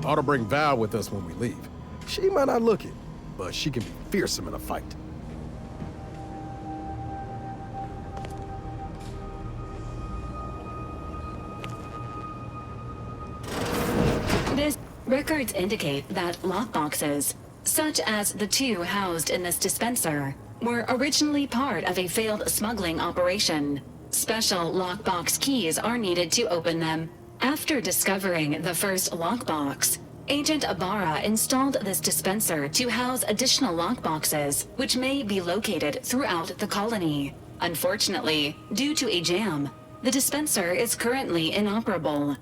Ought to bring Val with us when we leave. She might not look it, but she can be fearsome in a fight. Records indicate that lockboxes, such as the two housed in this dispenser, were originally part of a failed smuggling operation. Special lockbox keys are needed to open them. After discovering the first lockbox, Agent Ibarra installed this dispenser to house additional lockboxes, which may be located throughout the colony. Unfortunately, due to a jam, the dispenser is currently inoperable.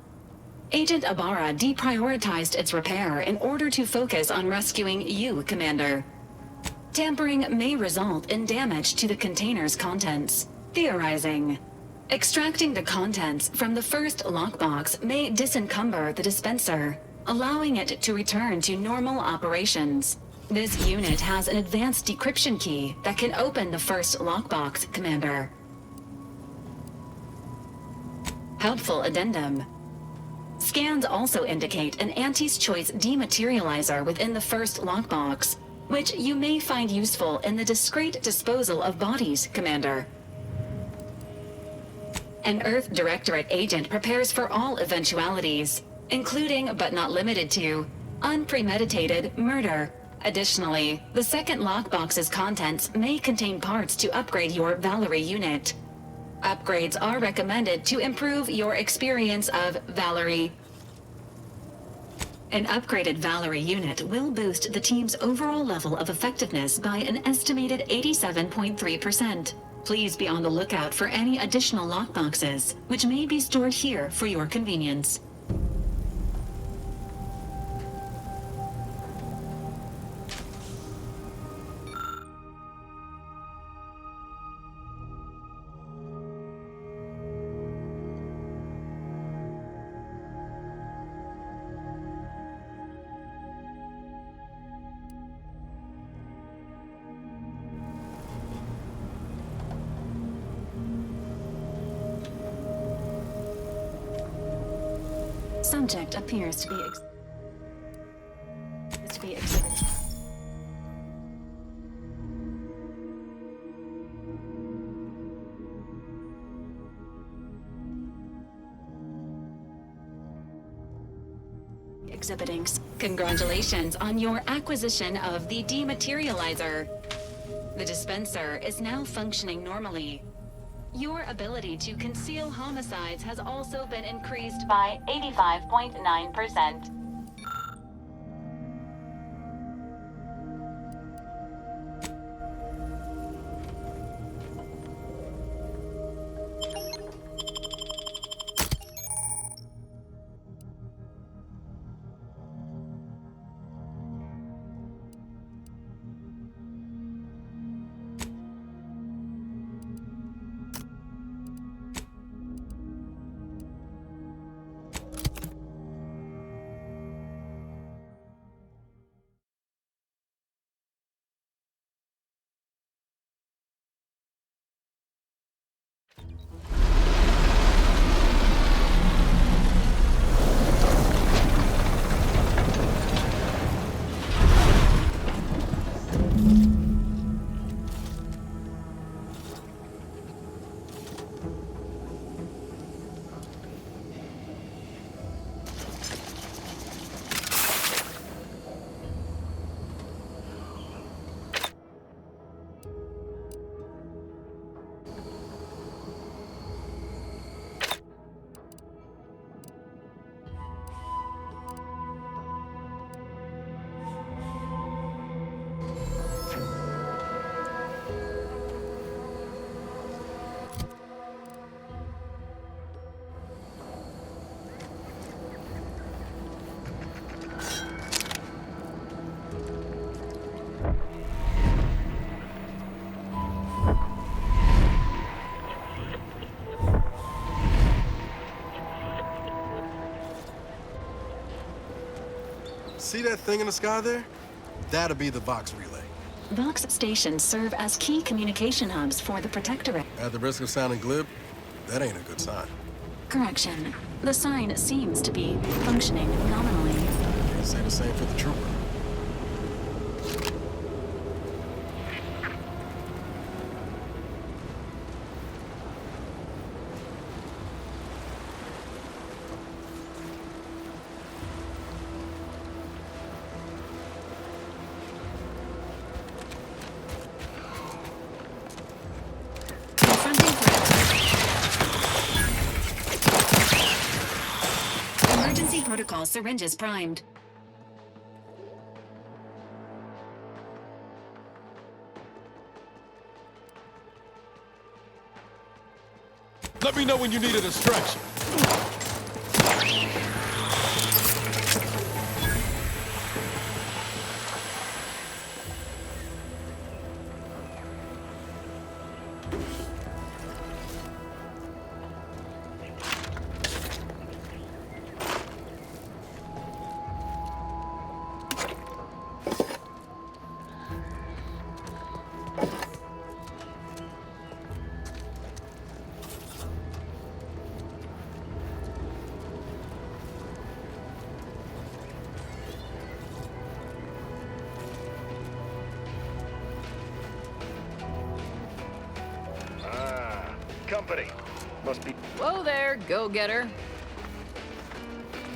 Agent Ibarra deprioritized its repair in order to focus on rescuing you, Commander. Tampering may result in damage to the container's contents. Theorizing. Extracting the contents from the first lockbox may disencumber the dispenser, allowing it to return to normal operations. This unit has an advanced decryption key that can open the first lockbox, Commander. Helpful addendum. Scans also indicate an Anti's Choice dematerializer within the first lockbox, which you may find useful in the discreet disposal of bodies, Commander. An Earth Directorate agent prepares for all eventualities, including but not limited to unpremeditated murder. Additionally, the second lockbox's contents may contain parts to upgrade your Valerie unit. Upgrades are recommended to improve your experience of Valerie. An upgraded Valerie unit will boost the team's overall level of effectiveness by an estimated 87.3%. Please be on the lookout for any additional lockboxes, which may be stored here for your convenience. Subject appears to be exhibited. Exhibiting. Congratulations on your acquisition of the dematerializer. The dispenser is now functioning normally. Your ability to conceal homicides has also been increased by 85.9%. See that thing in the sky there? That'll be the Vox relay. Vox stations serve as key communication hubs for the Protectorate. At the risk of sounding glib, that ain't a good sign. Correction. The sign seems to be functioning nominally. Say the same for the trooper. Confronting threat. Emergency protocol syringes primed. Let me know when you need a distraction. Company. Must be. Whoa there, go-getter.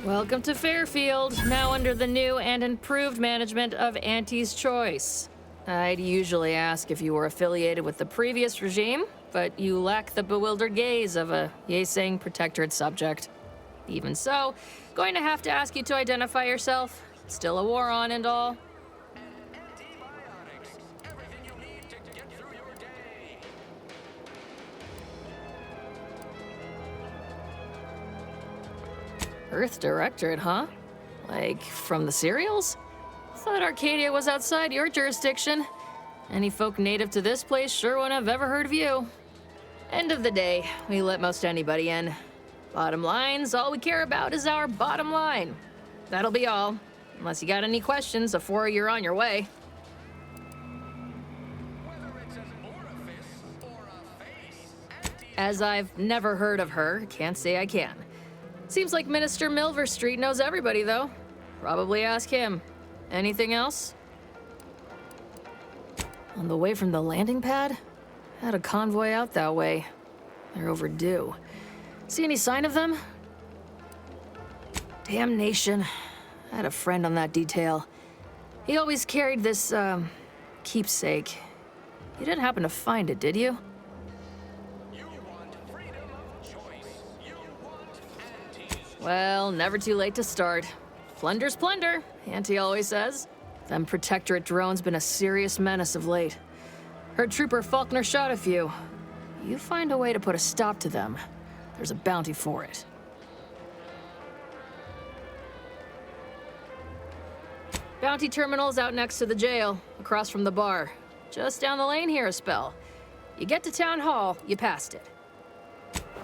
Welcome to Fairfield, now under the new and improved management of Auntie's Choice. I'd usually ask if you were affiliated with the previous regime, but you lack the bewildered gaze of a yay-saying protectorate subject. Even so, going to have to ask you to identify yourself. Still a war on and all. Earth Directorate, huh? Like, from the serials? Thought Arcadia was outside your jurisdiction. Any folk native to this place sure wouldn't have ever heard of you. End of the day, we let most anybody in. Bottom line's all we care about is our bottom line. That'll be all. Unless you got any questions before you're on your way. As I've never heard of her, can't say I can. Seems like Minister Milver Street knows everybody, though. Probably ask him. Anything else? On the way from the landing pad? Had a convoy out that way. They're overdue. See any sign of them? Damnation. I had a friend on that detail. He always carried this, keepsake. You didn't happen to find it, did you? Well, never too late to start. Plunder's plunder, Auntie always says. Them Protectorate drones been a serious menace of late. Heard Trooper Faulkner shot a few. You find a way to put a stop to them, there's a bounty for it. Bounty terminal's out next to the jail, across from the bar. Just down the lane here a spell. You get to Town Hall, you passed it.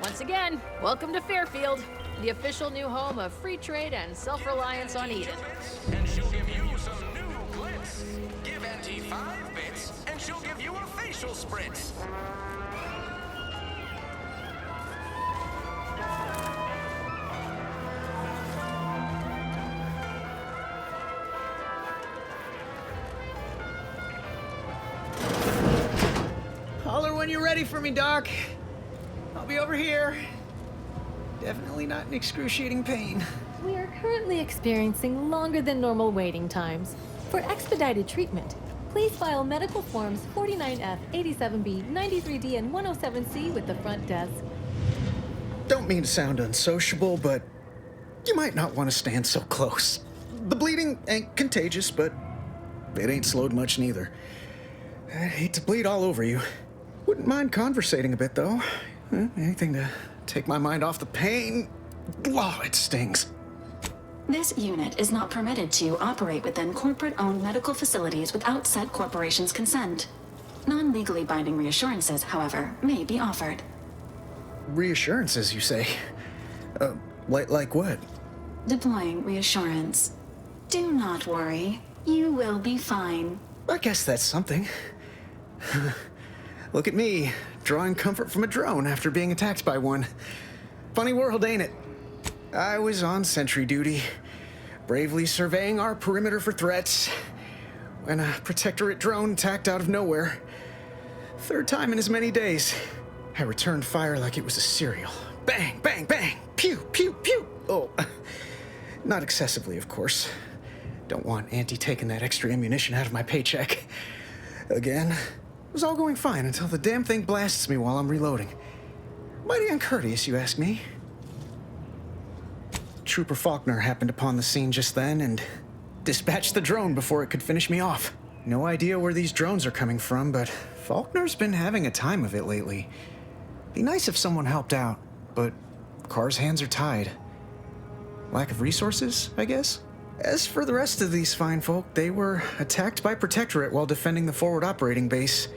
Once again, welcome to Fairfield, the official new home of free trade and self-reliance on Eden. And she'll give you some new glitz. Give Auntie 5 bits, and she'll give you a facial spritz. Holler when you're ready for me, Doc. I'll be over here. Definitely not in excruciating pain. We are currently experiencing longer than normal waiting times. For expedited treatment, please file medical forms 49F, 87B, 93D, and 107C with the front desk. Don't mean to sound unsociable, but you might not want to stand so close. The bleeding ain't contagious, but it ain't slowed much neither. I'd hate to bleed all over you. Wouldn't mind conversating a bit, though. Anything to take my mind off the pain. Oh, it stings. This unit is not permitted to operate within corporate-owned medical facilities without said corporation's consent. Non-legally binding reassurances, however, may be offered. Reassurances, you say? Like what? Deploying reassurance. Do not worry. You will be fine. I guess that's something. Look at me, drawing comfort from a drone after being attacked by one. Funny world, ain't it? I was on sentry duty. bravely surveying our perimeter for threats, when a Protectorate drone attacked out of nowhere. Third time in as many days. I returned fire like it was a cereal. Bang, bang, bang! Pew, pew, pew! Oh, not excessively, of course. Don't want Auntie taking that extra ammunition out of my paycheck. Again, it was all going fine until the damn thing blasts me while I'm reloading. Mighty uncourteous, you ask me. Trooper Faulkner happened upon the scene just then and dispatched the drone before it could finish me off. No idea where these drones are coming from, but Faulkner's been having a time of it lately. Be nice if someone helped out, but Carr's hands are tied. Lack of resources, I guess? As for the rest of these fine folk, they were attacked by Protectorate while defending the forward operating base.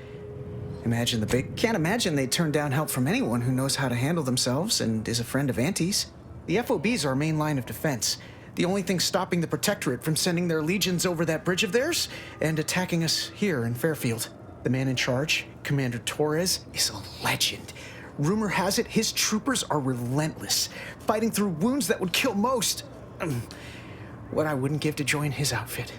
Can't imagine they'd turn down help from anyone who knows how to handle themselves and is a friend of Auntie's. The FOB's our main line of defense. The only thing stopping the Protectorate from sending their legions over that bridge of theirs and attacking us here in Fairfield. The man in charge, Commander Torres, is a legend. Rumor has it his troopers are relentless, fighting through wounds that would kill most. What I wouldn't give to join his outfit.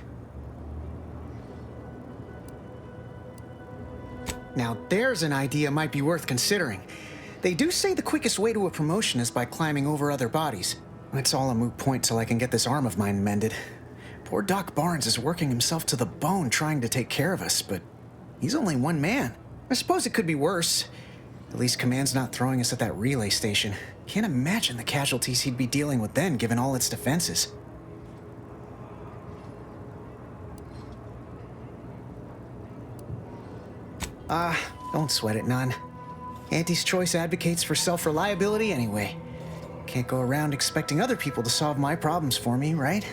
Now there's an idea might be worth considering. They do say the quickest way to a promotion is by climbing over other bodies. It's all a moot point till I can get this arm of mine mended. Poor Doc Barnes is working himself to the bone trying to take care of us, but he's only one man. I suppose it could be worse. At least Command's not throwing us at that relay station. Can't imagine the casualties he'd be dealing with then, given all its defenses. Don't sweat it none. Auntie's Choice advocates for self-reliability anyway. Can't go around expecting other people to solve my problems for me, right?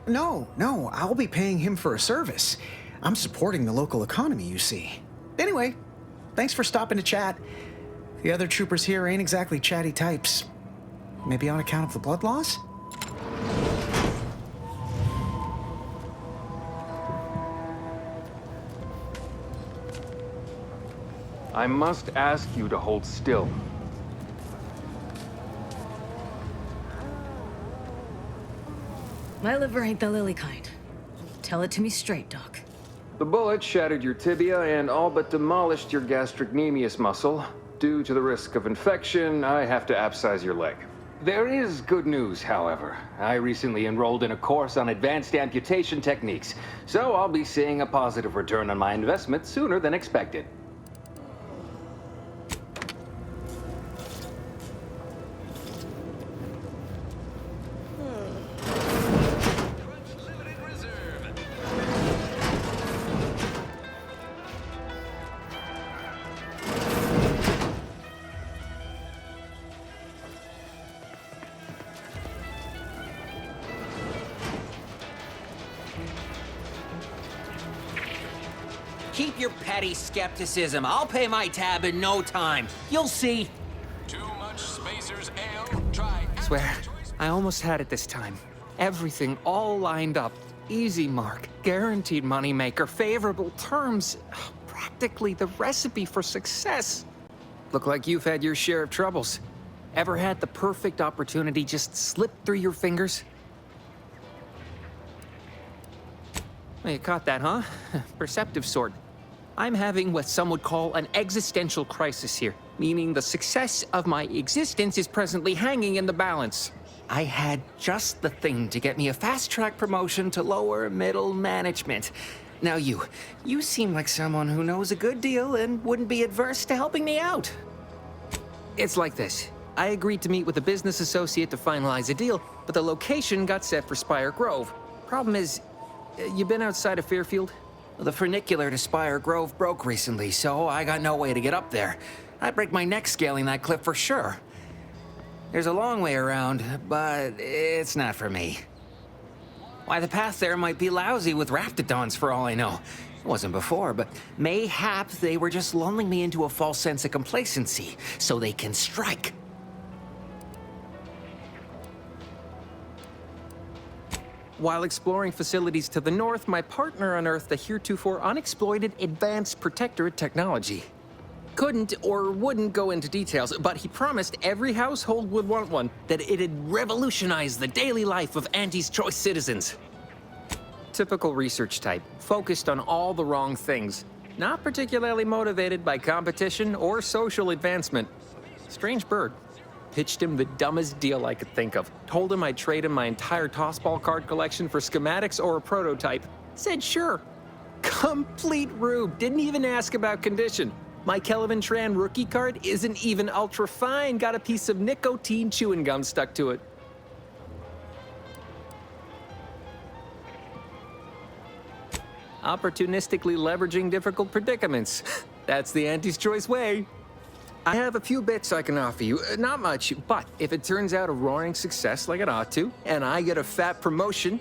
No, I'll be paying him for a service. I'm supporting the local economy, you see. Anyway, thanks for stopping to chat. The other troopers here ain't exactly chatty types. Maybe on account of the blood loss? I must ask you to hold still. My liver ain't the lily kind. Tell it to me straight, Doc. The bullet shattered your tibia and all but demolished your gastrocnemius muscle. Due to the risk of infection, I have to abscise your leg. There is good news, however. I recently enrolled in a course on advanced amputation techniques, so I'll be seeing a positive return on my investment sooner than expected. Keep your petty skepticism. I'll pay my tab in no time. You'll see. Too much Spacer's Ale. Try. Swear, I almost had it this time. Everything all lined up. Easy mark, guaranteed moneymaker, favorable terms. Practically the recipe for success. Look like you've had your share of troubles. Ever had the perfect opportunity just slip through your fingers? Well, you caught that, huh? Perceptive sort. I'm having what some would call an existential crisis here, meaning the success of my existence is presently hanging in the balance. I had just the thing to get me a fast-track promotion to lower middle management. Now you seem like someone who knows a good deal and wouldn't be adverse to helping me out. It's like this. I agreed to meet with a business associate to finalize a deal, but the location got set for Spire Grove. Problem is, you been outside of Fairfield? The funicular to Spire Grove broke recently, so I got no way to get up there. I'd break my neck scaling that cliff for sure. There's a long way around, but it's not for me. Why, the path there might be lousy with raptidons for all I know. It wasn't before, but mayhap they were just lulling me into a false sense of complacency so they can strike. While exploring facilities to the north, my partner unearthed a heretofore unexploited advanced Protectorate technology. couldn't or wouldn't go into details, but he promised every household would want one, that it'd revolutionize the daily life of Auntie's Choice citizens. Typical research type, focused on all the wrong things, not particularly motivated by competition or social advancement. Strange bird. Pitched him the dumbest deal I could think of. Told him I'd trade him my entire tossball card collection for schematics or a prototype. Said sure. Complete rube. Didn't even ask about condition. My Kelvin Tran rookie card isn't even ultra fine. Got a piece of nicotine chewing gum stuck to it. Opportunistically leveraging difficult predicaments. That's the Auntie's Choice way. I have a few bits I can offer you. Not much, but if it turns out a roaring success like it ought to, and I get a fat promotion,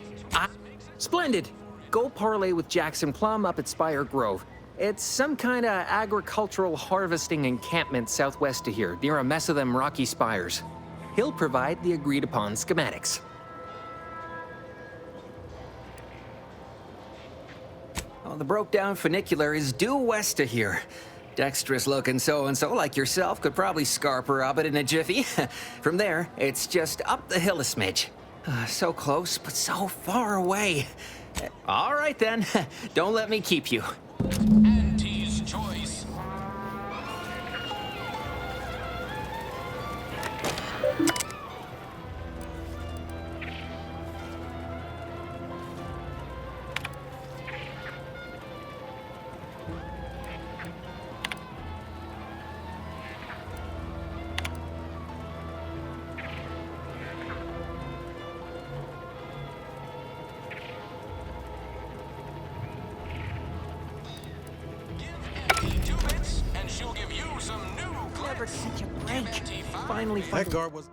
Splendid! Go parlay with Jackson Plum up at Spire Grove. It's some kind of agricultural harvesting encampment southwest of here, near a mess of them rocky spires. He'll provide the agreed-upon schematics. Oh, the broke-down funicular is due west of here. Dexterous looking so-and-so like yourself could probably scarp her up it in a jiffy. From there, it's just up the hill a smidge. So close, but so far away. All right then, don't let me keep you. Auntie's Choice. She'll give you some new Never glitz. catch a break. Give Auntie 5 Finally, That guard was.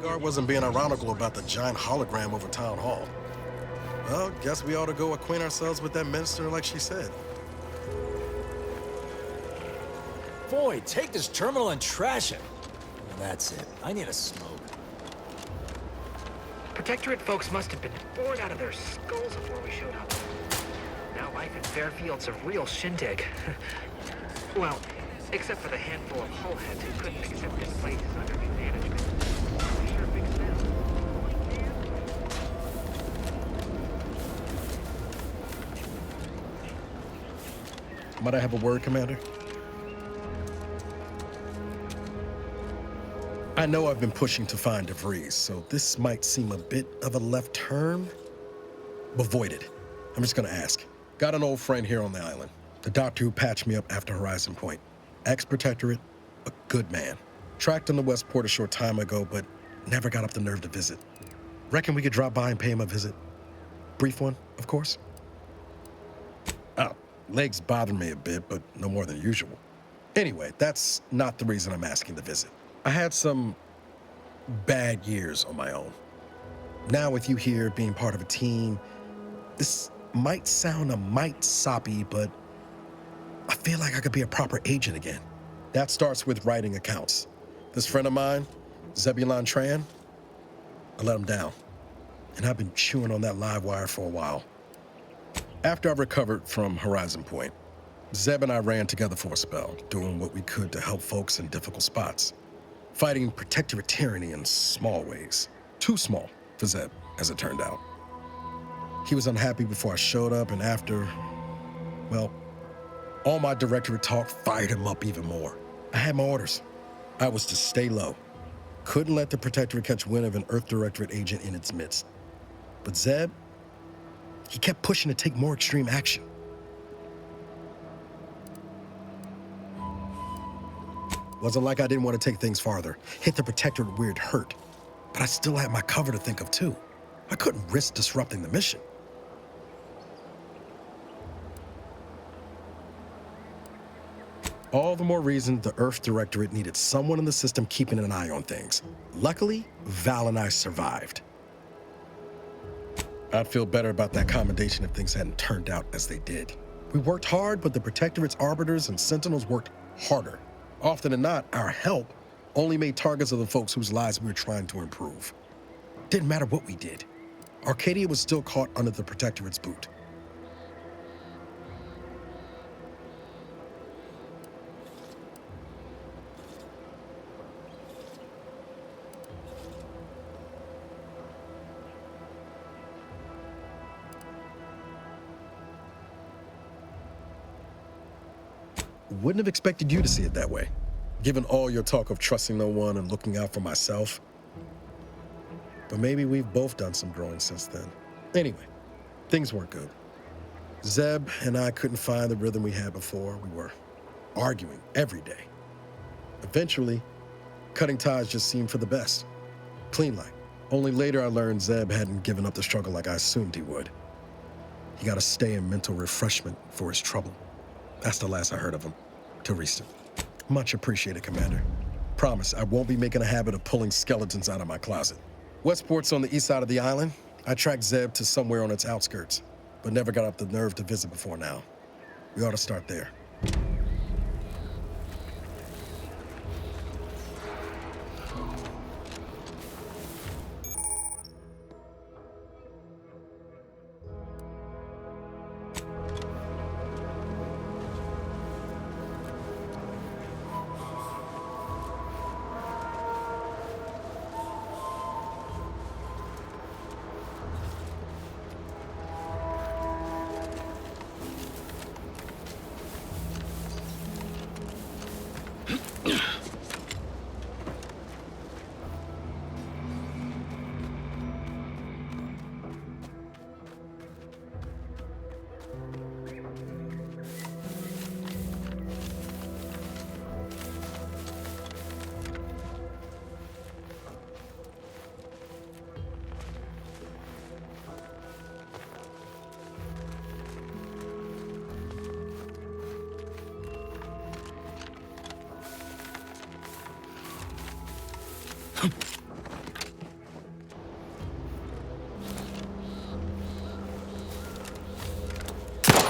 Guard wasn't being ironical about the giant hologram over town hall. Well, guess we ought to go acquaint ourselves with that minister like she said. Boy, take this terminal and trash it. That's it. I need a smoke. Protectorate folks must have been bored out of their skulls before we showed up. Now life in Fairfield's a real shindig. Well, except for the handful of hull heads who couldn't accept this place under new management. Sure fixed them. Might I have a word, Commander? I know I've been pushing to find DeVries, so this might seem a bit of a left turn, but void it. I'm just gonna ask. Got an old friend here on the island, the doctor who patched me up after Horizon Point. Ex-Protectorate, a good man. Tracked on the Westport a short time ago, but never got up the nerve to visit. Reckon we could drop by and pay him a visit? Brief one, of course. Oh, legs bother me a bit, but no more than usual. Anyway, that's not the reason I'm asking the visit. I had some bad years on my own. Now with you here being part of a team, this might sound a mite soppy, but I feel like I could be a proper agent again. That starts with writing accounts. This friend of mine, Zebulon Tran, I let him down. And I've been chewing on that live wire for a while. After I recovered from Horizon Point, Zeb and I ran together for a spell, doing what we could to help folks in difficult spots. Fighting protectorate tyranny in small ways. Too small for Zeb, as it turned out. He was unhappy before I showed up, and after, well, all my directorate talk fired him up even more. I had my orders. I was to stay low. Couldn't let the protectorate catch wind of an Earth Directorate agent in its midst. But Zeb, he kept pushing to take more extreme action. Wasn't like I didn't want to take things farther, hit the protectorate where it hurt. But I still had my cover to think of too. I couldn't risk disrupting the mission. All the more reason the Earth Directorate needed someone in the system keeping an eye on things. Luckily, Val and I survived. I'd feel better about that commendation if things hadn't turned out as they did. We worked hard, but the Protectorate's arbiters and sentinels worked harder. Often than not, our help only made targets of the folks whose lives we were trying to improve. Didn't matter what we did. Arcadia was still caught under the Protectorate's boot. Wouldn't have expected you to see it that way, given all your talk of trusting no one and looking out for myself. But maybe we've both done some growing since then. Anyway, things weren't good. Zeb and I couldn't find the rhythm we had before. We were arguing every day. Eventually, cutting ties just seemed for the best. Clean like. Only later I learned Zeb hadn't given up the struggle like I assumed he would. He got to stay in mental refreshment for his trouble. That's the last I heard of him, till recent. Much appreciated, Commander. Promise, I won't be making a habit of pulling skeletons out of my closet. Westport's on the east side of the island. I tracked Zeb to somewhere on its outskirts, but never got up the nerve to visit before now. We ought to start there.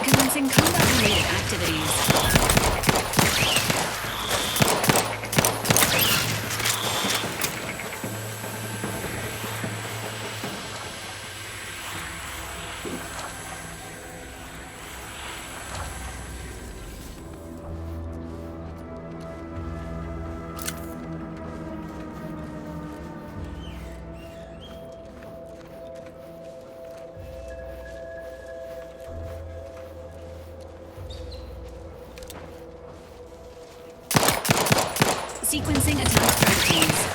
Commencing combat-related activities. Sequencing attack strategies.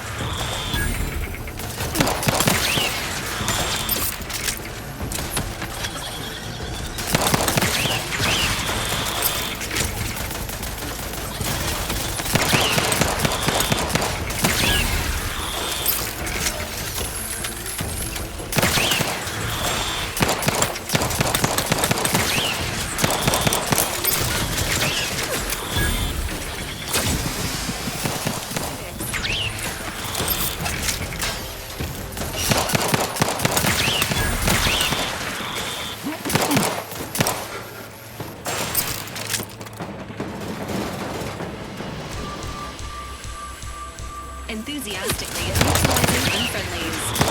Enthusiastically neutralizing unfriendlies.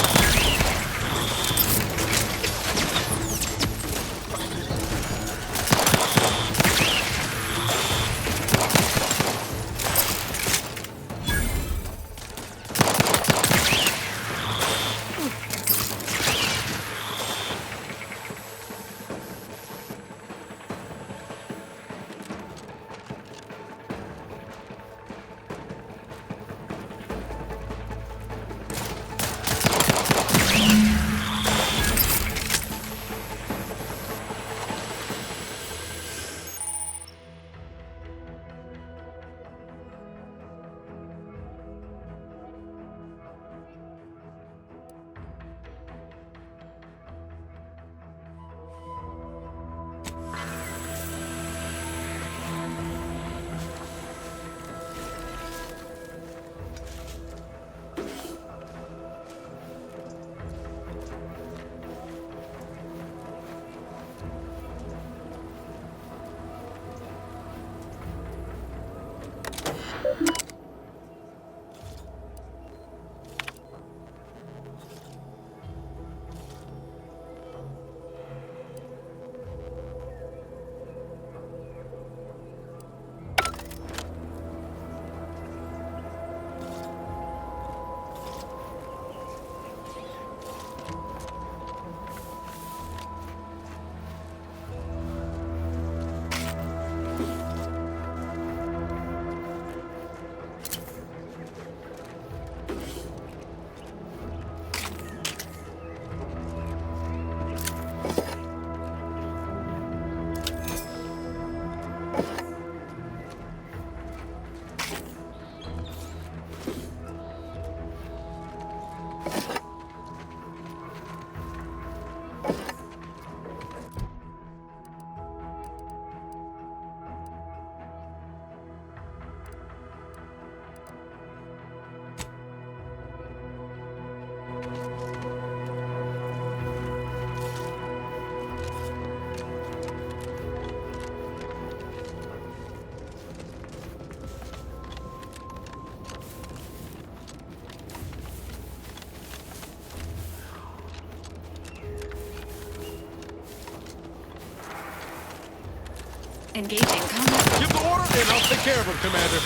Engaging combat. Give the order and I'll take care of him, Commander.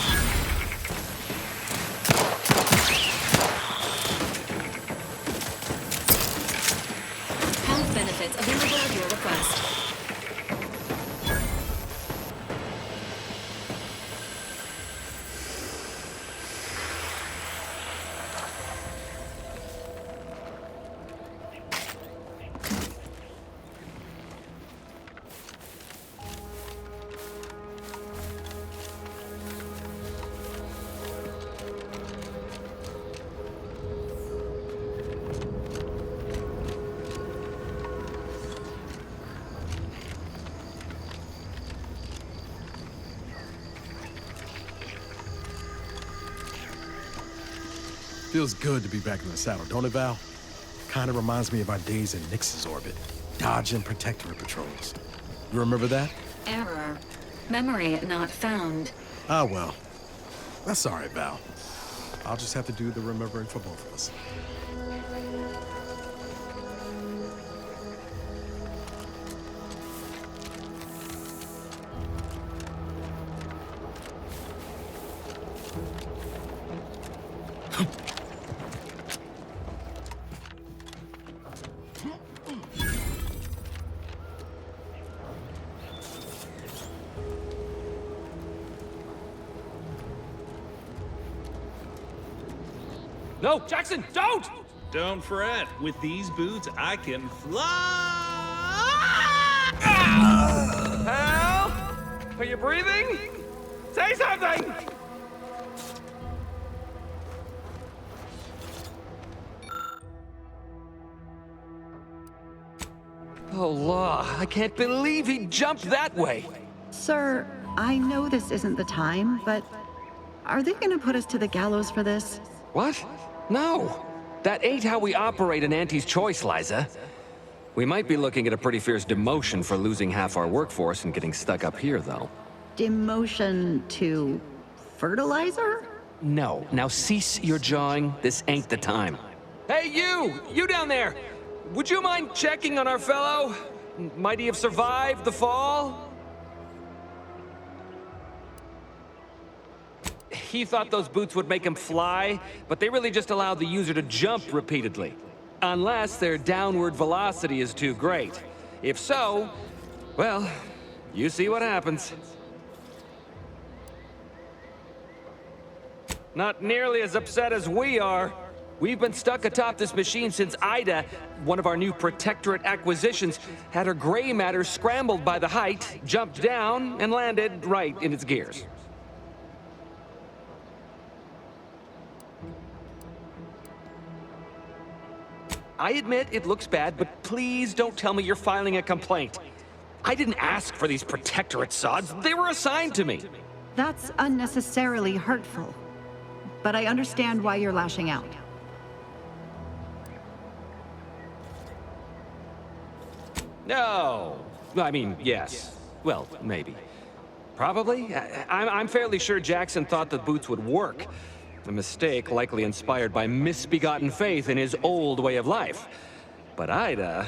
Health benefits available at your request. Feels good to be back in the saddle, don't it, Val? Kinda reminds me of our days in Nix's orbit, dodging Protectorate patrols. You remember that? Error. Memory not found. Ah, well. That's all right, Val. I'll just have to do the remembering for both of us. No, Jackson, don't! Don't fret. With these boots, I can fly! Help! Are you breathing? Say something! Oh, law, I can't believe he jumped that way. Sir, I know this isn't the time, but are they gonna put us to the gallows for this? What? No. That ain't how we operate in Auntie's Choice, Liza. We might be looking at a pretty fierce demotion for losing half our workforce and getting stuck up here, though. Demotion to fertilizer? No. Now cease your jawing. This ain't the time. Hey, you! You down there! Would you mind checking on our fellow? Might he have survived the fall? He thought those boots would make him fly, but they really just allow the user to jump repeatedly. Unless their downward velocity is too great. If so, well, you see what happens. Not nearly as upset as we are. We've been stuck atop this machine since Ida, one of our new Protectorate acquisitions, had her gray matter scrambled by the height, jumped down, and landed right in its gears. I admit it looks bad, but please don't tell me you're filing a complaint. I didn't ask for these Protectorate sods. They were assigned to me. That's unnecessarily hurtful. But I understand why you're lashing out. No. I mean, yes. Well, maybe. Probably. I'm fairly sure Jackson thought the boots would work. A mistake likely inspired by misbegotten faith in his old way of life. But Ida...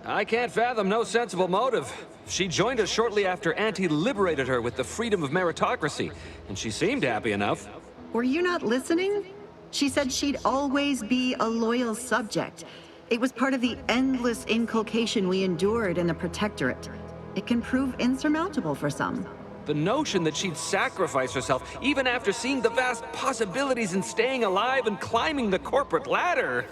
I can't fathom no sensible motive. She joined us shortly after Auntie liberated her with the freedom of meritocracy, and she seemed happy enough. Were you not listening? She said she'd always be a loyal subject. It was part of the endless inculcation we endured in the Protectorate. It can prove insurmountable for some. The notion that she'd sacrifice herself, even after seeing the vast possibilities in staying alive and climbing the corporate ladder,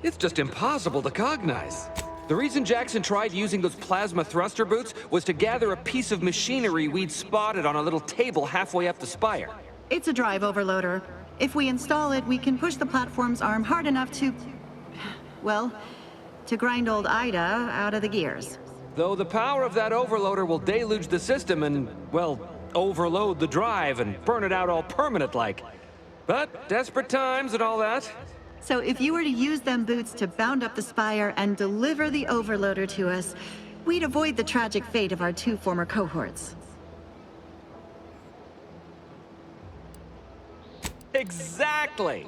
it's just impossible to cognize. The reason Jackson tried using those plasma thruster boots was to gather a piece of machinery we'd spotted on a little table halfway up the spire. It's a drive overloader. If we install it, we can push the platform's arm hard enough to... well, to grind old Ida out of the gears. Though the power of that overloader will deluge the system and, well, overload the drive and burn it out all permanent-like. But desperate times and all that. So if you were to use them boots to bound up the spire and deliver the overloader to us, we'd avoid the tragic fate of our 2 former cohorts. Exactly!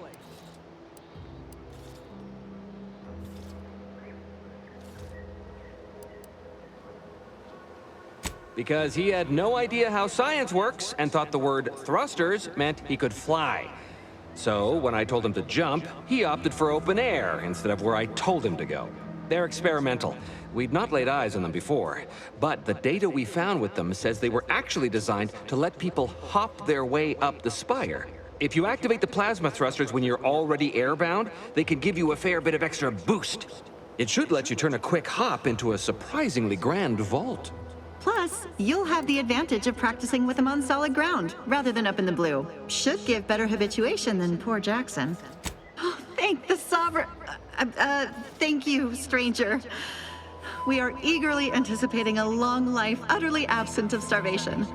Because he had no idea how science works and thought the word thrusters meant he could fly. So, when I told him to jump, he opted for open air instead of where I told him to go. They're experimental. We'd not laid eyes on them before, but the data we found with them says they were actually designed to let people hop their way up the spire. If you activate the plasma thrusters when you're already airbound, they can give you a fair bit of extra boost. It should let you turn a quick hop into a surprisingly grand vault. Plus, you'll have the advantage of practicing with them on solid ground, rather than up in the blue. Should give better habituation than poor Jackson. Oh, thank the Sovereign. Thank you, stranger. We are eagerly anticipating a long life utterly absent of starvation.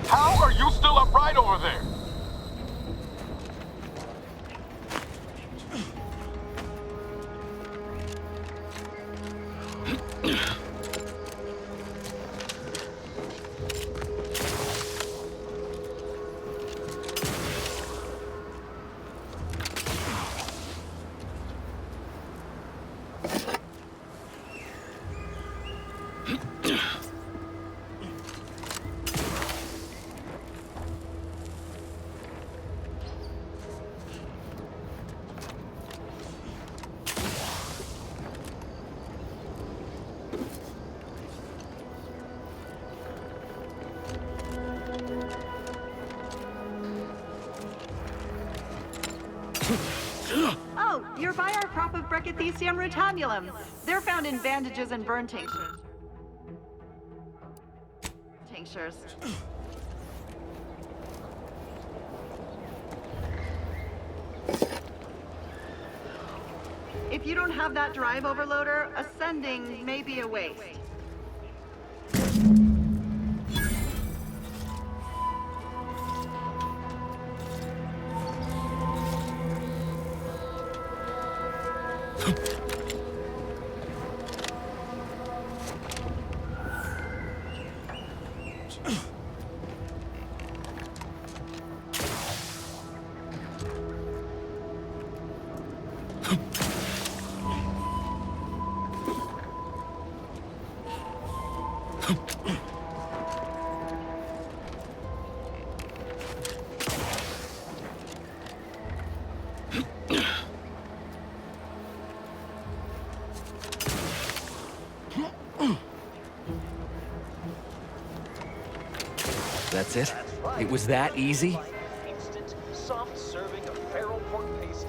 How are you still upright over there? Oh, you're by our crop of Brachythecium rotabulum. They're found in bandages and burn tinctures. If you don't have that drive overloader, ascending may be a waste. That's it? It was that easy? Instant, soft serving of feral pork paste.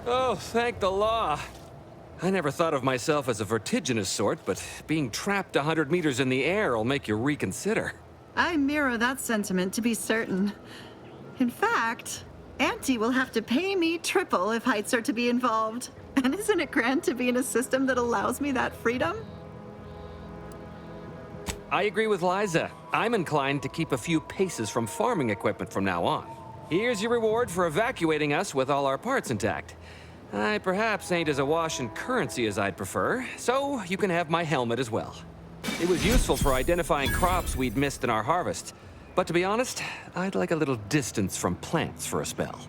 Oh, thank the law. I never thought of myself as a vertiginous sort, but being trapped 100 meters in the air will make you reconsider. I mirror that sentiment, to be certain. In fact, Auntie will have to pay me triple if heights are to be involved. And isn't it grand to be in a system that allows me that freedom? I agree with Liza. I'm inclined to keep a few paces from farming equipment from now on. Here's your reward for evacuating us with all our parts intact. I perhaps ain't as awash in currency as I'd prefer, so you can have my helmet as well. It was useful for identifying crops we'd missed in our harvest, but to be honest, I'd like a little distance from plants for a spell.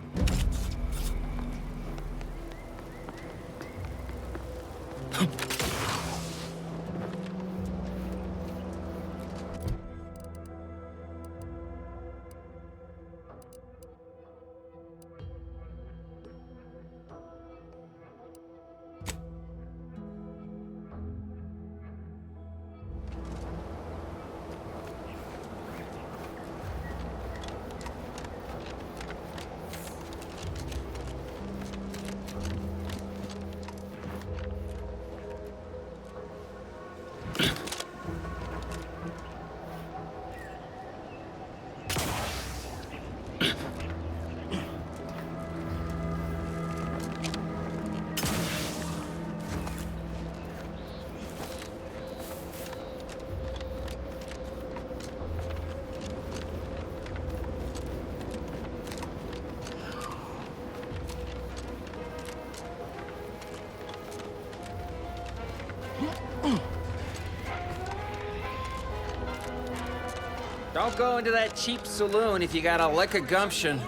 Don't go into that cheap saloon if you got a lick of gumption.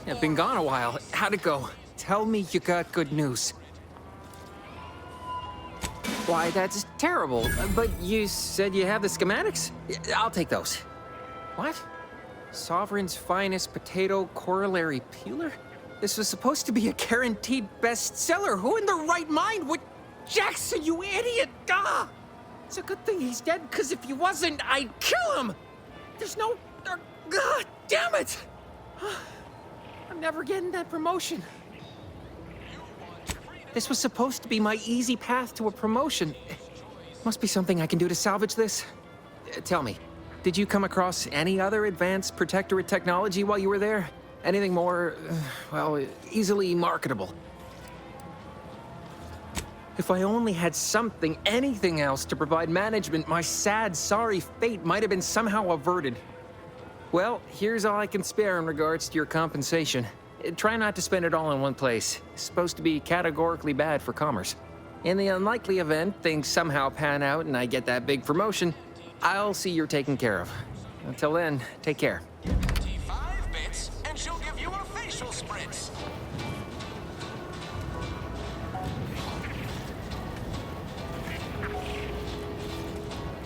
Yeah, been gone a while. How'd it go? Tell me you got good news. Why, that's terrible. But you said you have the schematics? I'll take those. What? Sovereign's finest potato corollary peeler? This was supposed to be a guaranteed bestseller. Who in their right mind would... Jackson, you idiot! Ah! It's a good thing he's dead, because if he wasn't, I'd kill him! There's no... God damn it! I'm never getting that promotion. This was supposed to be my easy path to a promotion. Must be something I can do to salvage this. Tell me, did you come across any other advanced protectorate technology while you were there? Anything more, well, easily marketable? If I only had something, anything else to provide management, my sad, sorry fate might have been somehow averted. Well, here's all I can spare in regards to your compensation. Try not to spend it all in one place. It's supposed to be categorically bad for commerce. In the unlikely event things somehow pan out and I get that big promotion, I'll see you're taken care of. Until then, take care. 5 bits, and she'll give you a facial spritz.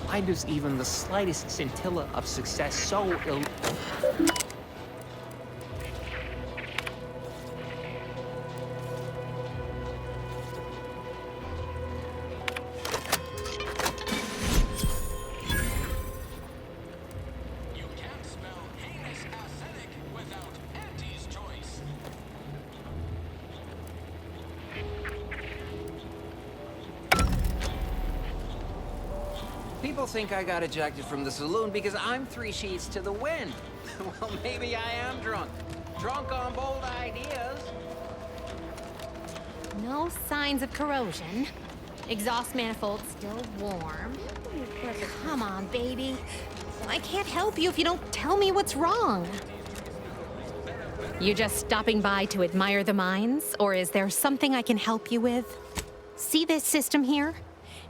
Why does even the slightest scintilla of success so ill... People think I got ejected from the saloon because I'm 3 sheets to the wind. Well, maybe I am drunk. Drunk on bold ideas. No signs of corrosion. Exhaust manifold still warm. Come on, baby. I can't help you if you don't tell me what's wrong. You just stopping by to admire the mines, or is there something I can help you with? See this system here?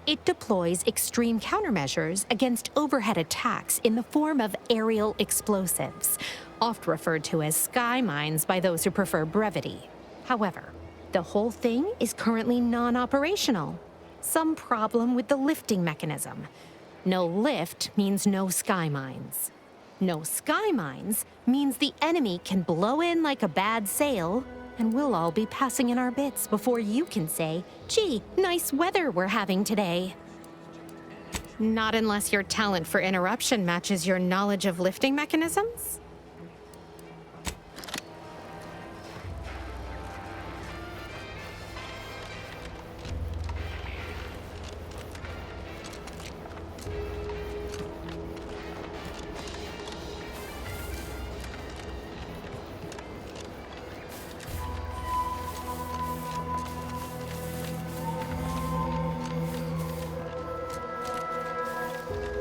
It deploys extreme countermeasures against overhead attacks in the form of aerial explosives, oft referred to as sky mines by those who prefer brevity. However, the whole thing is currently non-operational. Some problem with the lifting mechanism. No lift means no sky mines. No sky mines means the enemy can blow in like a bad sail, and we'll all be passing in our bits before you can say, gee, nice weather we're having today. Not unless your talent for interruption matches your knowledge of lifting mechanisms?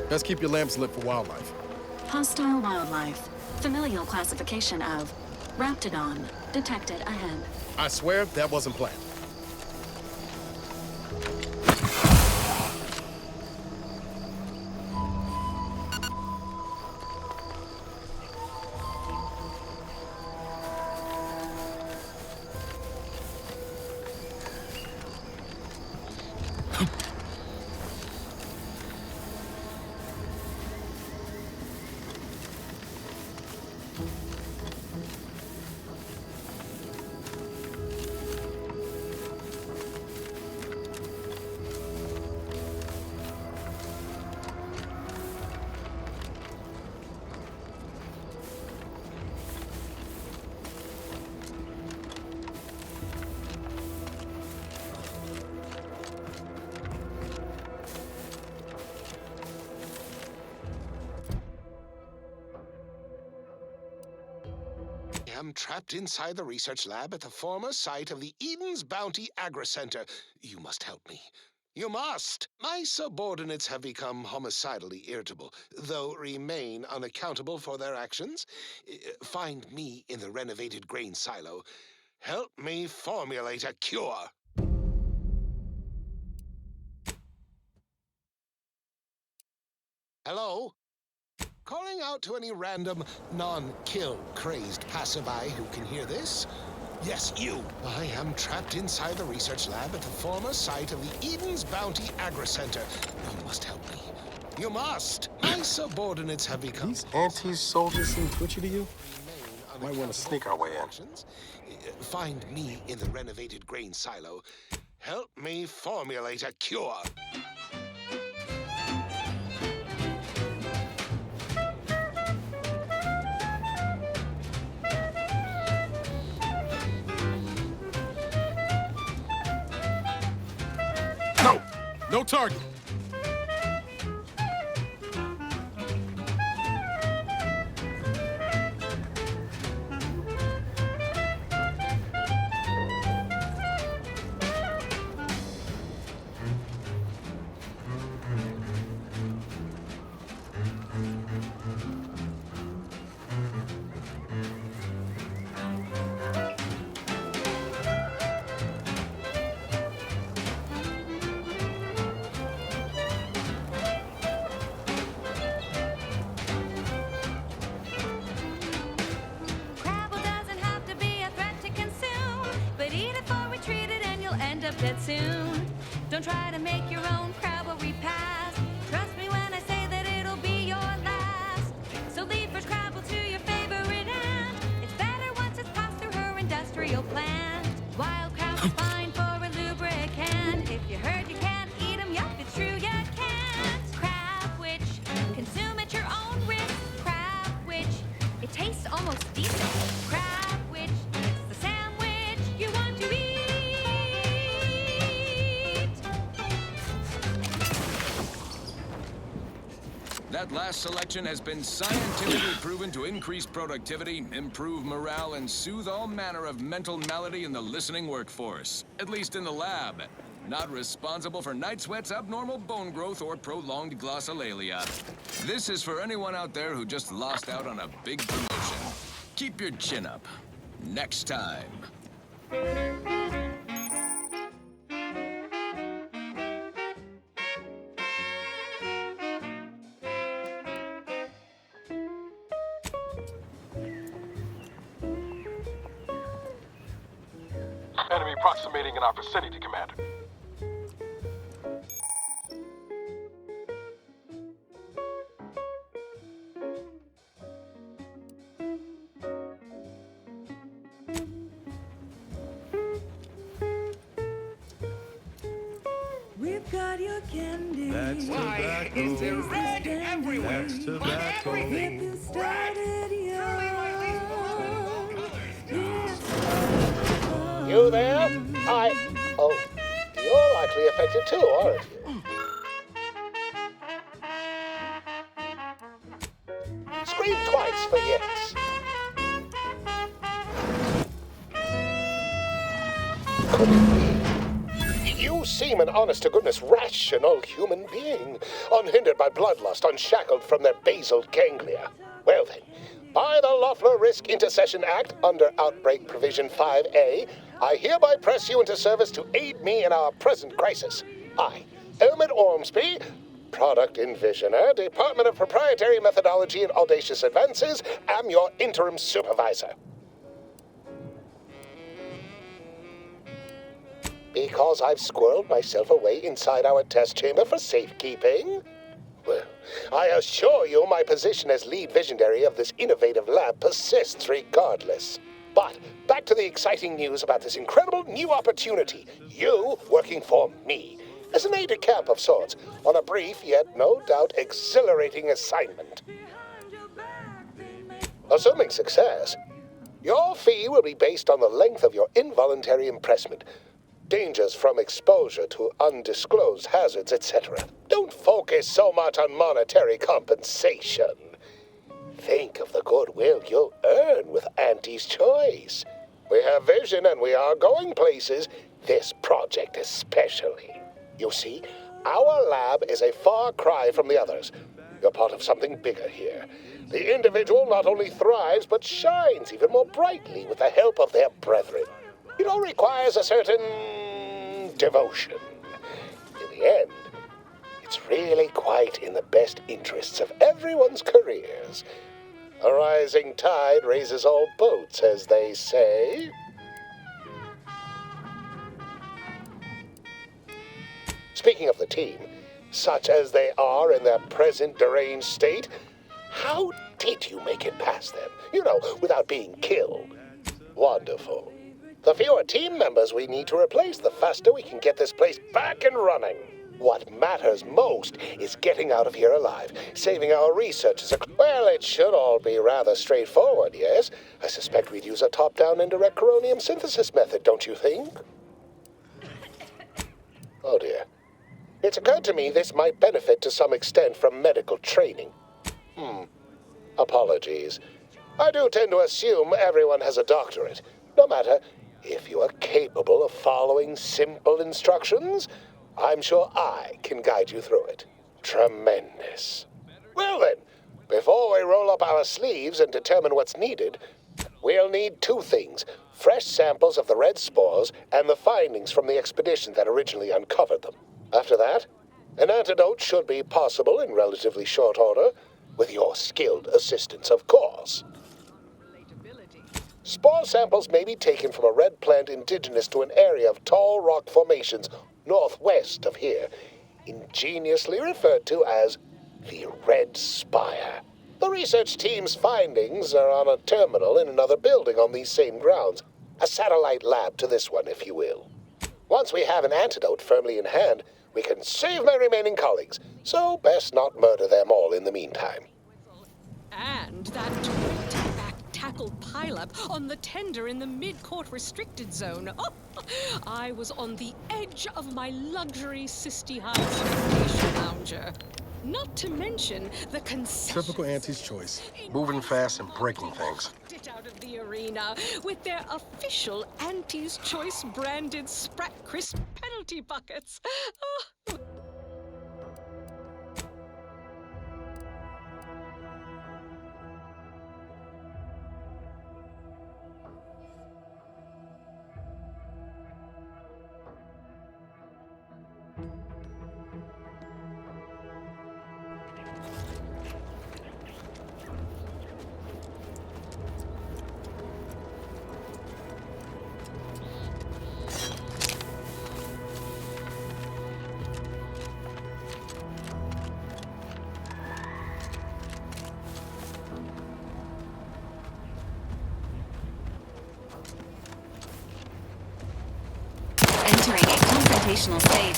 Best keep your lamps lit for wildlife. Hostile wildlife. Familial classification of Raptidon detected ahead. I swear that wasn't planned. I am trapped inside the research lab at the former site of the Eden's Bounty Agri-Center. You must help me. You must! My subordinates have become homicidally irritable, though remain unaccountable for their actions. Find me in the renovated grain silo. Help me formulate a cure. Hello? Calling out to any random, non-kill crazed passerby who can hear this? Yes, you. I am trapped inside the research lab at the former site of the Eden's Bounty Agri-Center. You must help me. You must! My subordinates have become... These anti-soldiers seem twitchy to you? Might want to sneak our way in. Find me in the renovated grain silo. Help me formulate a cure. No target. Dead soon. Don't try to make your own Crabble repast. Trust me when I say that it'll be your last. So leave first Crabble to your favorite aunt. It's better once it's passed through her industrial plant. Wild Crabble's fine for a lubricant. If you heard you can't eat them, yup, it's true you can't. Crab witch, consume at your own risk. Crab witch, it tastes almost decent. Crab witch, it's the sandwich you want to eat. That last selection has been scientifically proven to increase productivity, improve morale, and soothe all manner of mental malady in the listening workforce. At least in the lab. Not responsible for night sweats, abnormal bone growth, or prolonged glossolalia. This is for anyone out there who just lost out on a big promotion. Keep your chin up. Next time. Enemy approximating in our vicinity, Commander. We've got your candy. That's Why tobacco. is there red everywhere? That's tobacco. If you started You there? Oh, you're likely affected too, aren't you? Scream twice for yes. Could it be? You seem an honest-to-goodness rational human being, unhindered by bloodlust, unshackled from their basal ganglia. Well then, by the Loeffler Risk Intercession Act, under Outbreak Provision 5A, I hereby press you into service to aid me in our present crisis. I, Elmid Ormsby, Product Envisioner, Department of Proprietary Methodology and Audacious Advances, am your interim supervisor. Because I've squirreled myself away inside our test chamber for safekeeping? Well, I assure you my position as lead visionary of this innovative lab persists regardless. But back to the exciting news about this incredible new opportunity. You working for me, as an aide-de-camp of sorts, on a brief yet no doubt exhilarating assignment. Assuming success, your fee will be based on the length of your involuntary impressment, dangers from exposure to undisclosed hazards, etc. Don't focus so much on monetary compensation. Think of the goodwill you'll earn with Auntie's choice. We have vision and we are going places, this project especially. You see, our lab is a far cry from the others. You're part of something bigger here. The individual not only thrives, but shines even more brightly with the help of their brethren. It all requires a certain devotion. In the end, it's really quite in the best interests of everyone's careers. A rising tide raises all boats, as they say. Speaking of the team, such as they are in their present deranged state, how did you make it past them? You know, without being killed. Wonderful. The fewer team members we need to replace, the faster we can get this place back and running. What matters most is getting out of here alive, saving our researchers. Well, it should all be rather straightforward, yes? I suspect we'd use a top-down indirect coronium synthesis method, don't you think? Oh dear. It's occurred to me this might benefit to some extent from medical training. Apologies. I do tend to assume everyone has a doctorate. No matter, if you are capable of following simple instructions, I'm sure I can guide you through it. Tremendous. Well then, before we roll up our sleeves and determine what's needed, we'll need two things: fresh samples of the red spores and the findings from the expedition that originally uncovered them. After that, an antidote should be possible in relatively short order, with your skilled assistance, of course. Spore samples may be taken from a red plant indigenous to an area of tall rock formations northwest of here, ingeniously referred to as the Red Spire. The research team's findings are on a terminal in another building on these same grounds, a satellite lab to this one, if you will. Once we have an antidote firmly in hand, we can save my remaining colleagues, so best not murder them all in the meantime. And that 20-back tackle pileup on the tender in the mid-court restricted zone. Oh, I was on the edge of my luxury Sisty High station lounger. Not to mention the concessions. Typical Auntie's choice. Moving fast and breaking things. It out of the arena with their official Auntie's Choice branded Sprat Crisp penalty buckets. Oh. Entering a confrontational state.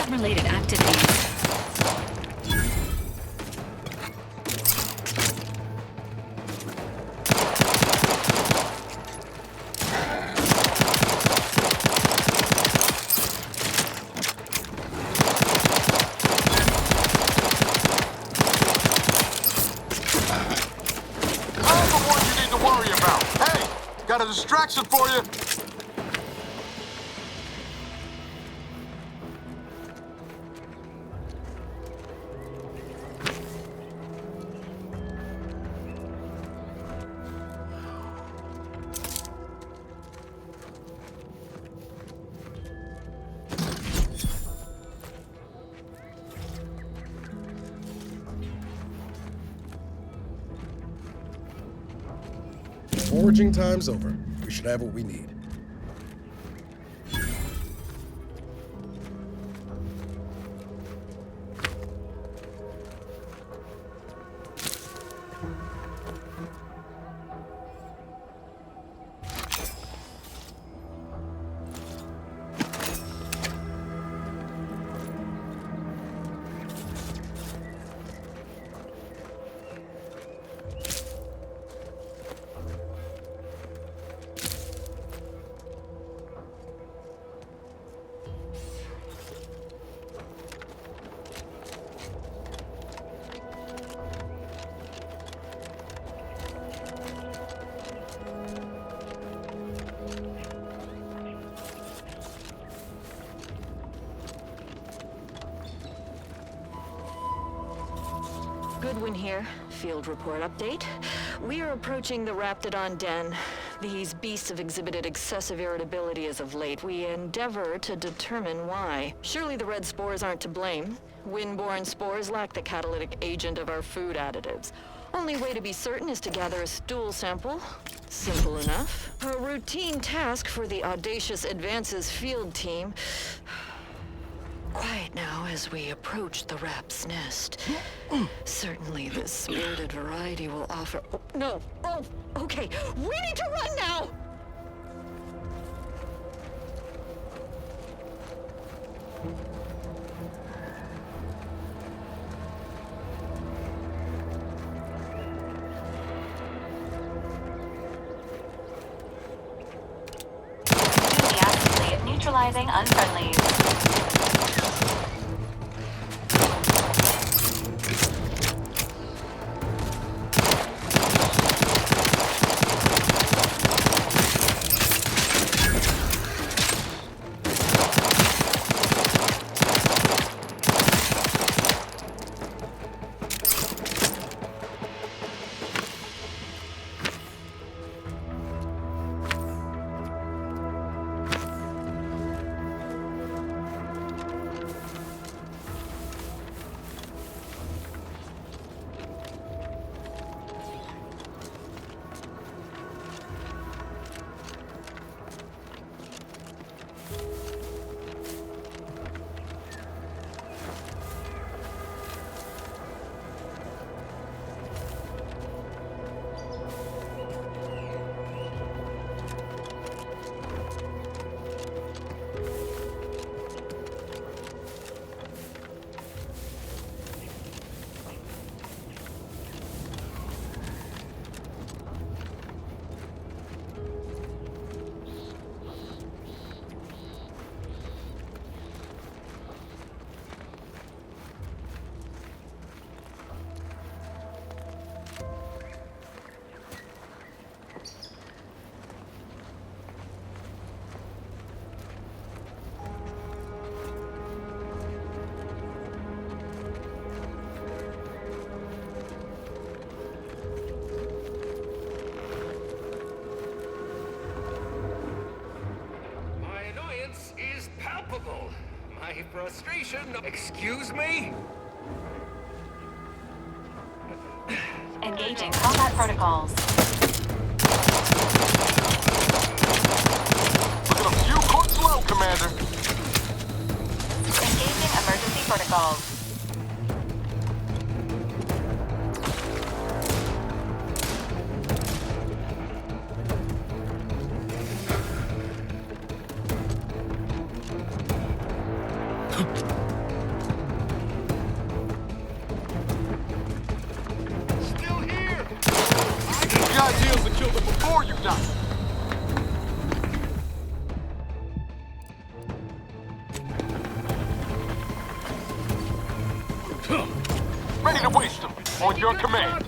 Related activities. I'm the one you need to worry about. Hey, got a distraction for you. Foraging time's over. We should have what we need. Goodwin here. Field report update. We are approaching the Raptidon den. These beasts have exhibited excessive irritability as of late. We endeavor to determine why. Surely the red spores aren't to blame. Wind-borne spores lack the catalytic agent of our food additives. Only way to be certain is to gather a stool sample. Simple enough. A routine task for the Audacious Advances field team. Quiet now as we approach the rap's nest. Certainly this spirited variety will offer... Oh, no! Oh, okay. We need to run now! Enthusiastically neutralizing unfriendlies. unbelievable. My frustration... Excuse me? Engaging combat protocols. Looking a few quarts low, Commander. Engaging emergency protocols. Still here! The idea is to kill them before you die. Ready to waste them. On your command.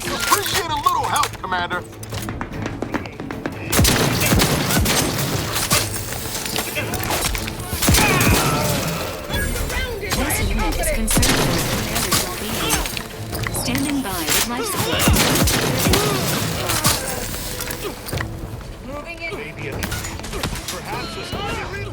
Appreciate a little help, Commander. This unit is concerned with commander's well-being. Standing by with life support. Moving in. Maybe perhaps a spirit.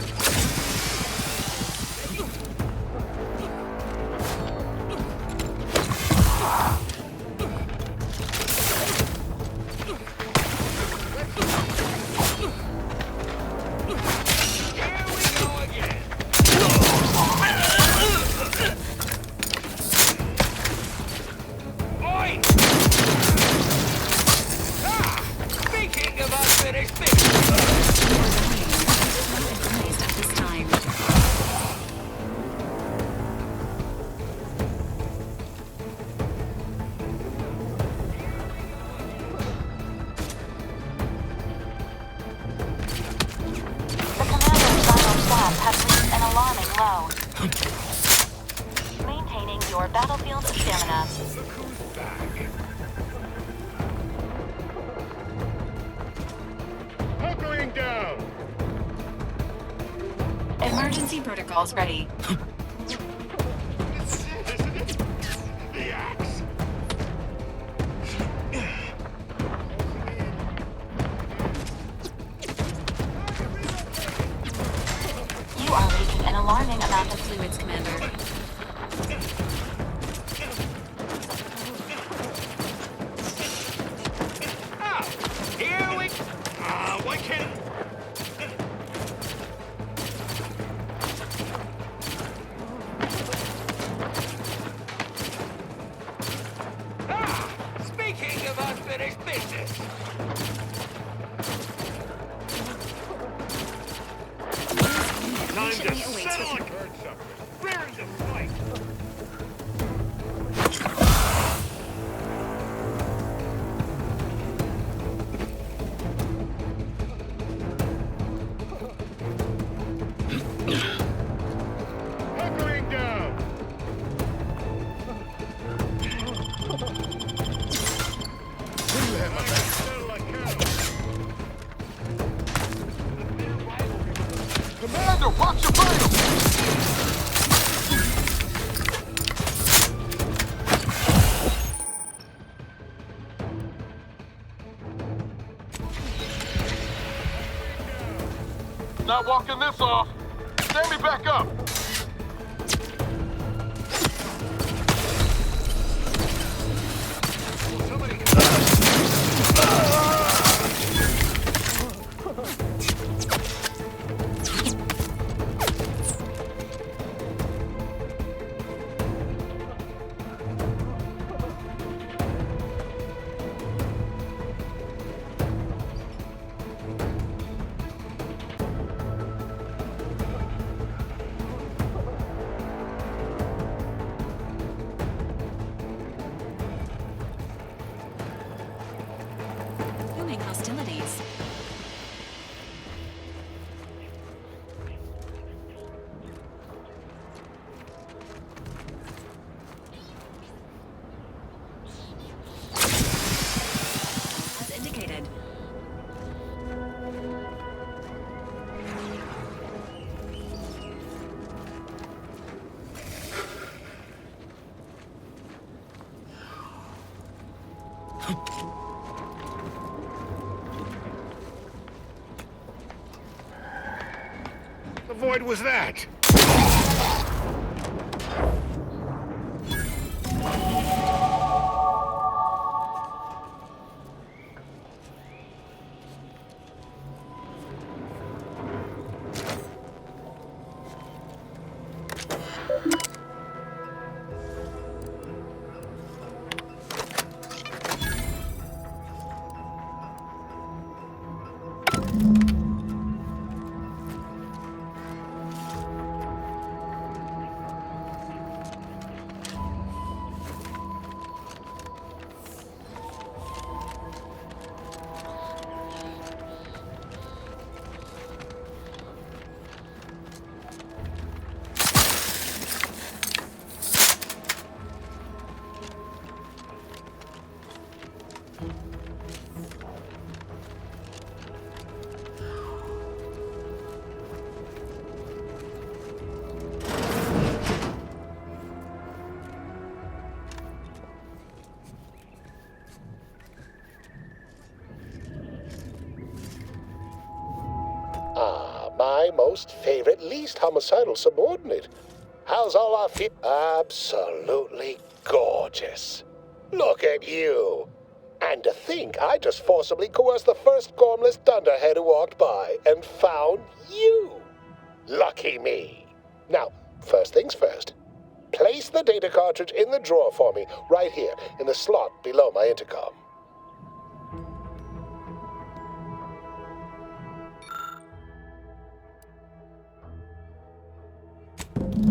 Speaking of unfinished business. At this time. The commander's vital stats have reached an alarming low. Maintaining your battlefield stamina. Look who's back. Hunkering down. Emergency protocols ready. The axe. You are leaking an alarming amount of fluids, Commander. Here we... why can't... Speaking of unfinished business. Time to settle and burn something. Rearing to fight. Hunkering down. You have my back. Settle account. Commander, watch your vitals! Not walking this off. Stand me back up. droid was that? My most favorite, least homicidal subordinate. How's all our Absolutely gorgeous. Look at you. And to think I just forcibly coerced the first gormless dunderhead who walked by and found you. Lucky me. Now, first things first. Place the data cartridge in the drawer for me, right here, in the slot below my intercom.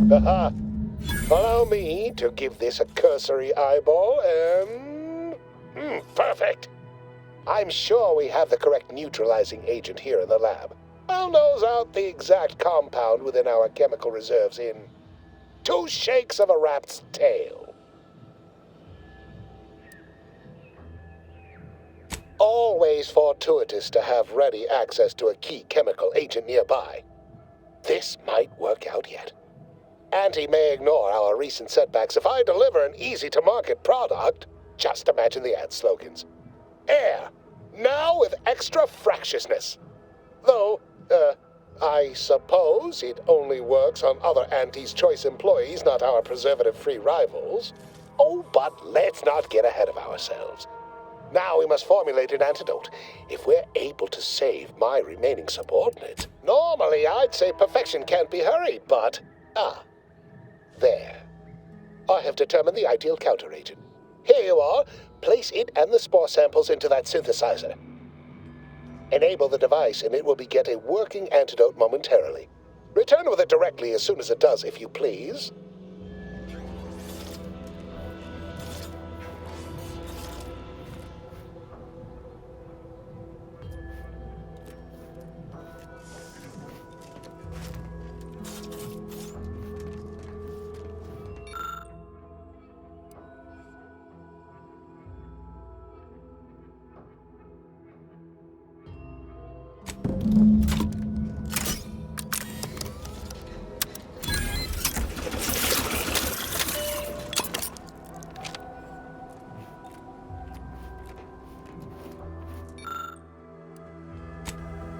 Haha. Allow me to give this a cursory eyeball and... perfect. I'm sure we have the correct neutralizing agent here in the lab. I'll nose out the exact compound within our chemical reserves in 2 shakes of a rat's tail. Always fortuitous to have ready access to a key chemical agent nearby. This might work out yet. Auntie may ignore our recent setbacks if I deliver an easy-to-market product. Just imagine the ad slogans. Air, now with extra fractiousness. Though, I suppose it only works on other Auntie's Choice employees, not our preservative-free rivals. Oh, but let's not get ahead of ourselves. Now we must formulate an antidote. If we're able to save my remaining subordinates, normally I'd say perfection can't be hurried, but... there. I have determined the ideal counteragent. Here you are. Place it and the spore samples into that synthesizer. Enable the device and it will beget a working antidote momentarily. Return with it directly as soon as it does, if you please.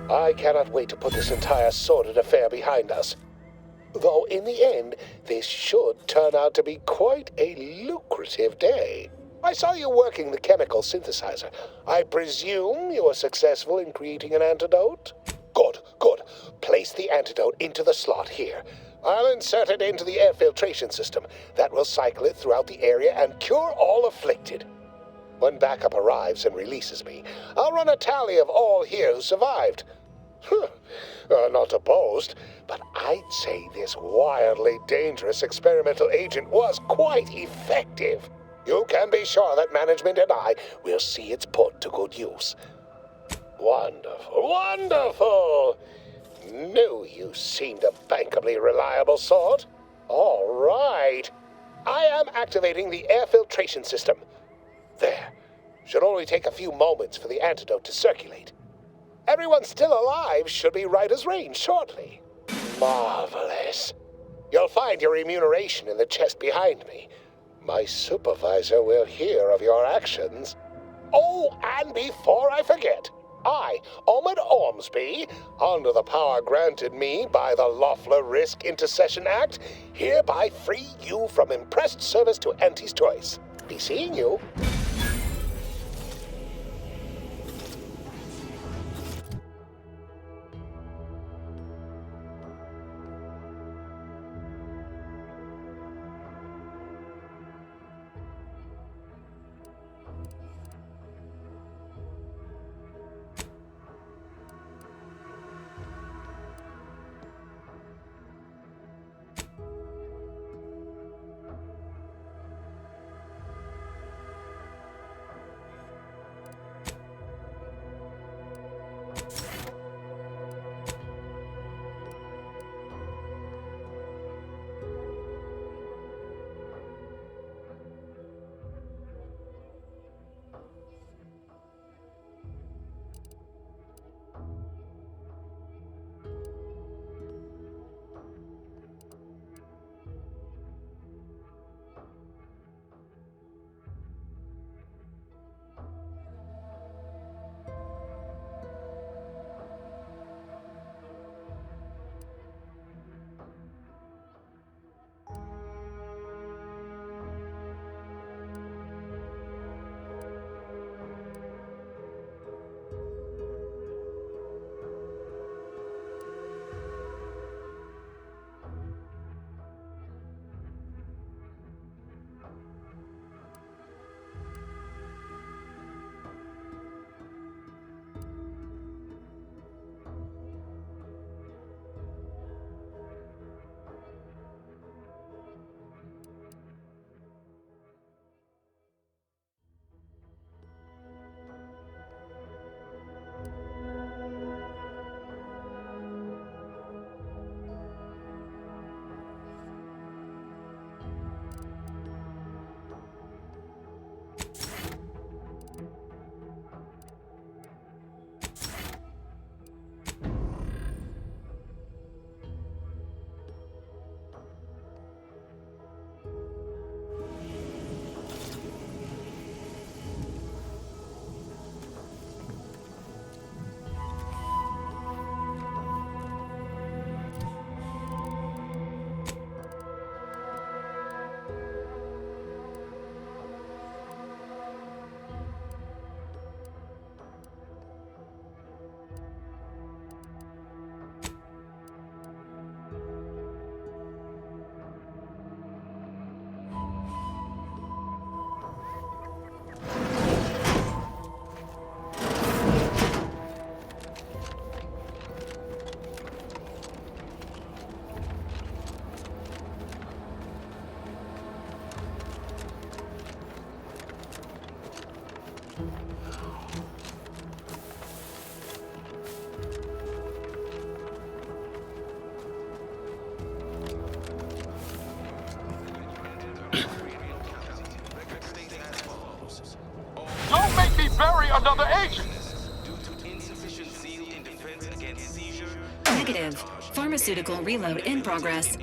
I cannot wait to put this entire sordid affair behind us. Though in the end, this should turn out to be quite a lucrative day. I saw you working the chemical synthesizer. I presume you were successful in creating an antidote? Good, good. Place the antidote into the slot here. I'll insert it into the air filtration system. That will cycle it throughout the area and cure all afflicted. When backup arrives and releases me, I'll run a tally of all here who survived. Not to boast, but I'd say this wildly dangerous experimental agent was quite effective. You can be sure that management and I will see it's put to good use. Wonderful, wonderful! Knew you seemed a bankably reliable sort. All right. I am activating the air filtration system. There. Should only take a few moments for the antidote to circulate. Everyone still alive should be right as rain shortly. Marvelous. You'll find your remuneration in the chest behind me. My supervisor will hear of your actions. Oh, and before I forget, I, Ahmed Ormsby, under the power granted me by the Loeffler Risk Intercession Act, hereby free you from impressed service to Auntie's choice. Be seeing you. Don't make me bury another agent! Negative. Pharmaceutical reload in progress.